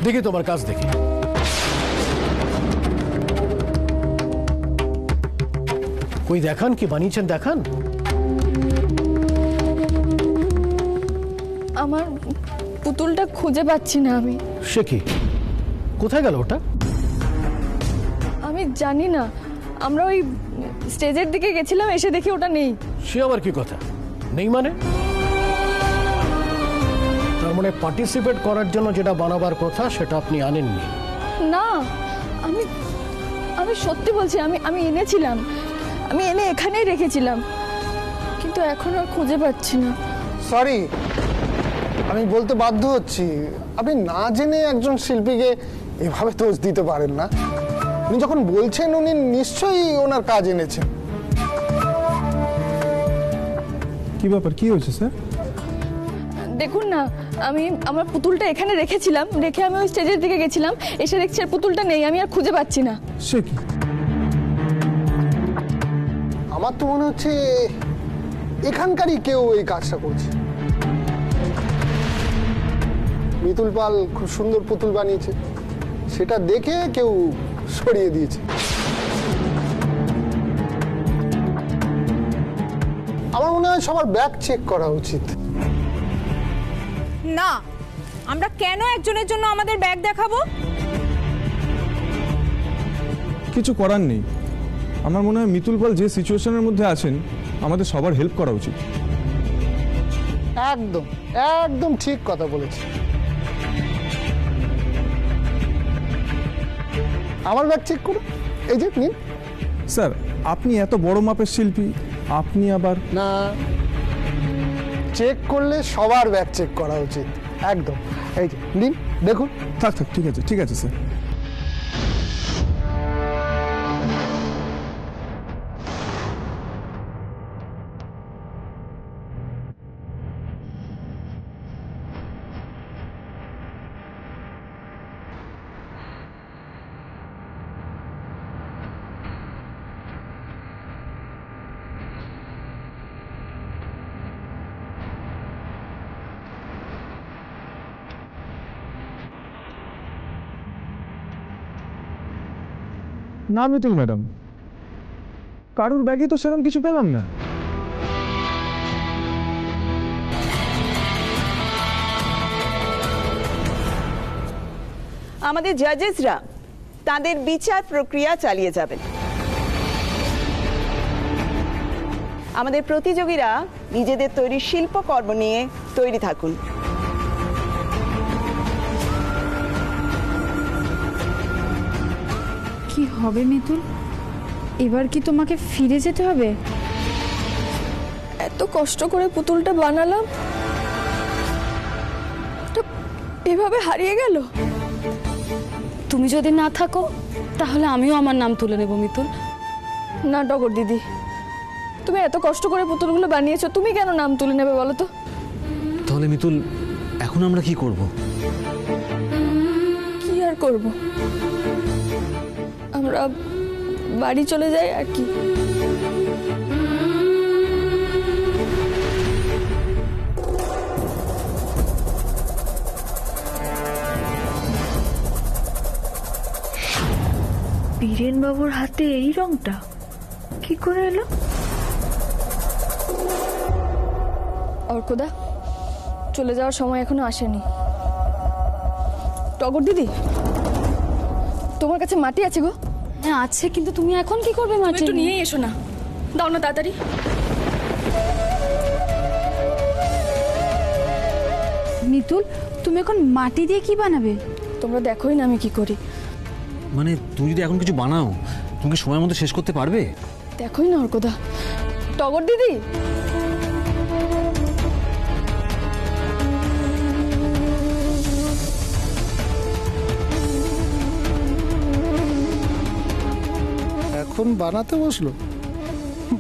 দেখি তোমার কাজ দেখি। কই দেখান, কি বানিয়েছেন দেখান। আমার পুতুলটা খুঁজে পাচ্ছি না আমি। সে কি, কোথায় গেল ওটা? আমি জানি না, আমরা ওই স্টেজের দিকে গেছিলাম, এসে দেখি ওটা নেই। সে আবার কি কথা, নেই মানে? তার মানে পার্টিসিপেট করার জন্য যেটা বানাবার কথা সেটা আপনি আনেননি? না, আমি আমি সত্যি বলছি, আমি এনেছিলাম, আমি এনে এখানেই রেখেছিলাম, কিন্তু এখন আর খুঁজে পাচ্ছি না। সরি, আমি বলতে বাধ্য হচ্ছি, আপনি না জেনে একজন শিল্পীকে এভাবে দোষ দিতে পারেন না। উনি যখন বলছেন উনি নিশ্চয়ই ওনার কাজ এনেছেন। কি ব্যাপার, কি হয়েছে স্যার? দেখুন না, আমি আমার পুতুলটা এখানে রেখেছিলাম, রেখে আমি ওই স্টেজের দিকে গেছিলাম, এসে দেখছি আর পুতুলটা নেই, আমি আর খুঁজে পাচ্ছি না। সে কি? আমার তো মনে হচ্ছে এখানকারই কেউ এই কাজটা করছে। মিতুল পাল খুব সুন্দর পুতুল বানিয়েছে, সেটা দেখে কেউ সরিয়ে দিয়েছে। আমার মনে হয় সবার ব্যাগ চেক করা উচিত। না, আমরা কেন একজনের জন্য আমাদের ব্যাগ দেখাবো? কিছু করার নেই। আমার মনে হয় মিতুল পাল যে সিচুয়েশনের মধ্যে আছেন, আমাদের সবার হেল্প করা উচিত। একদম একদম ঠিক কথা বলেছে। আমার ব্যাগ চেক করুন, এই যে নিন। স্যার, আপনি এত বড় মাপের শিল্পী, আপনি আবার? না, চেক করলে সবার ব্যাগ চেক করা উচিত। একদম, এই যে নিন, দেখুন। থাক থাক, ঠিক আছে ঠিক আছে স্যার। না মিতুল ম্যাডাম, কারুর ব্যাগে তো সেরকম কিছু পেলাম না। আমাদের জাজেসরা তাদের বিচার প্রক্রিয়া চালিয়ে যাবেন। আমাদের প্রতিযোগীরা নিজেদের তৈরি শিল্পকর্ম নিয়ে তৈরি থাকুন। কি হবে মিতুল, এবার কি তোমাকে ফিরে যেতে হবে? এত কষ্ট করে পুতুলটা বানালাম, ওটা এভাবে হারিয়ে গেল। তুমি যদি না থাকো তাহলে আমিও আমার নাম তুলে নেব মিতুল। না টগর দিদি, তুমি এত কষ্ট করে পুতুলগুলো বানিয়েছো, তুমি কেন নাম তুলে নেবে বলো তো? তাহলে মিতুল, এখন আমরা কি করব? কি আর করব, আমরা বাড়ি চলে যাই আর কি। বীরেন বাবুর হাতে এই রংটা কি করে এলো? অর্কদা, চলে যাওয়ার সময় এখনো আসেনি। টগর দিদি, তোমার কাছে মাটি আছে গো? হ্যাঁ আছে, কিন্তু তুমি এখন কি করবে মাটি? একটু নিয়ে এসো না, দাও না তাড়াতাড়ি। মিতুল, তুমি এখন মাটি দিয়ে কি বানাবে? তোমরা দেখোই না আমি কি করি। মানে তুমি যদি এখন কিছু বানাও, তুমি কি সময়ের মধ্যে শেষ করতে পারবে? দেখোই না অর্কদা। টগর দিদি, এখন বানাতে বসলো,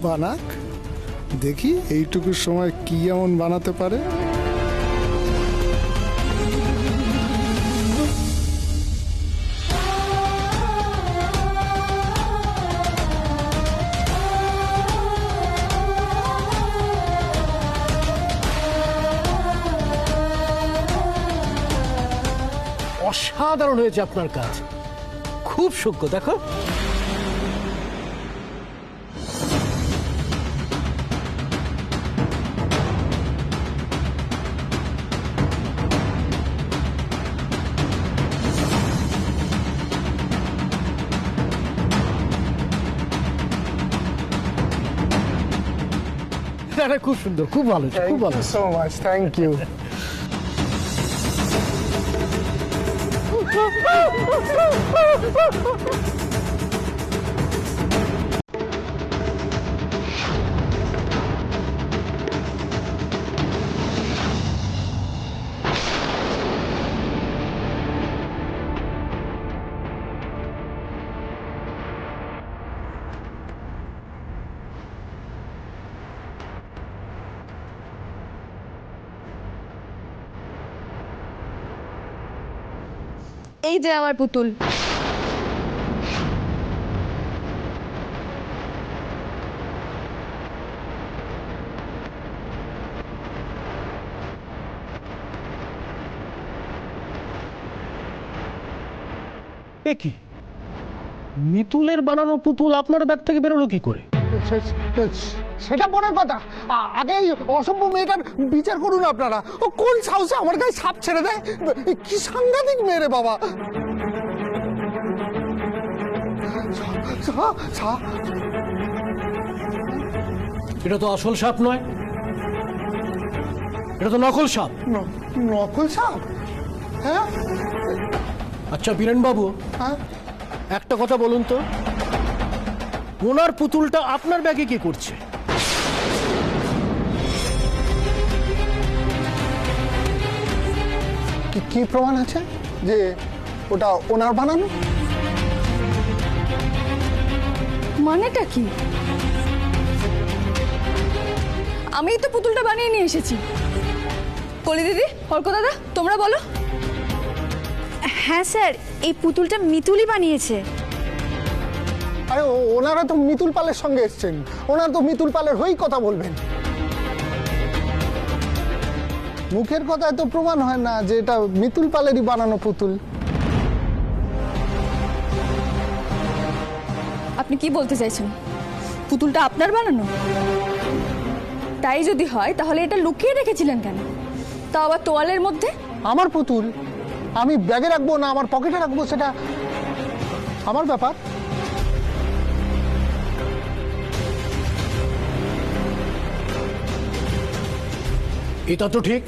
বানাক, দেখি এইটুকু সময় কি এমন বানাতে পারে। অসাধারণ হয়েছে আপনার কাজ, খুব সূক্ষ্ম। দেখো, খুব সুন্দর, খুব ভালো, খুব ভালো। So much, thank you. এই যে আমার পুতুল। এ কি, মিতুলের বানানো পুতুল আপনার ব্যাগ থেকে বেরোলো কি করে? সেটা পরের কথা, আগে এই অসভ্য মেয়েটার বিচার করুন আপনারা। ও কোন সাহসে আমার গায়ে সাপ ছেড়ে দেয়? কি সাংঘাতিক মেয়ে রে বাবা। এটা তো আসল সাপ নয়, এটা তো নকল সাপ। নকল সাপ? হ্যাঁ। আচ্ছা বীরেন বাবু, হ্যাঁ, একটা কথা বলুন তো, ওনার পুতুলটা আপনার ব্যাগে কি করছে? কি প্রমাণ আছে যে ওটা ওনার বানানো? মানেটা কি? আমিই তো পুতুলটা বানিয়ে নিয়ে এসেছি। কলি দিদি, অর্ক দাদা, তোমরা বলো। হ্যাঁ স্যার, এই পুতুলটা মিতুলই বানিয়েছে। আরে ওনারা তো মিতুল পালের সঙ্গে এসছেন, ওনারা তো মিতুল পালের হয়েই কথা বলবেন। মুখের কথায় তো প্রমাণ হয় না যে এটা মিতুল পালেরই বানানো পুতুল। আপনি কি বলতে চাইছেন? পুতুলটা আপনার বানানো? তাই যদি হয় তাহলে এটা লুকিয়ে রেখেছিলেন কেন, তাও আবার তোয়ালের মধ্যে? আমার পুতুল আমি ব্যাগে রাখবো না আমার পকেটে রাখবো সেটা আমার ব্যাপার। এটা তো ঠিক,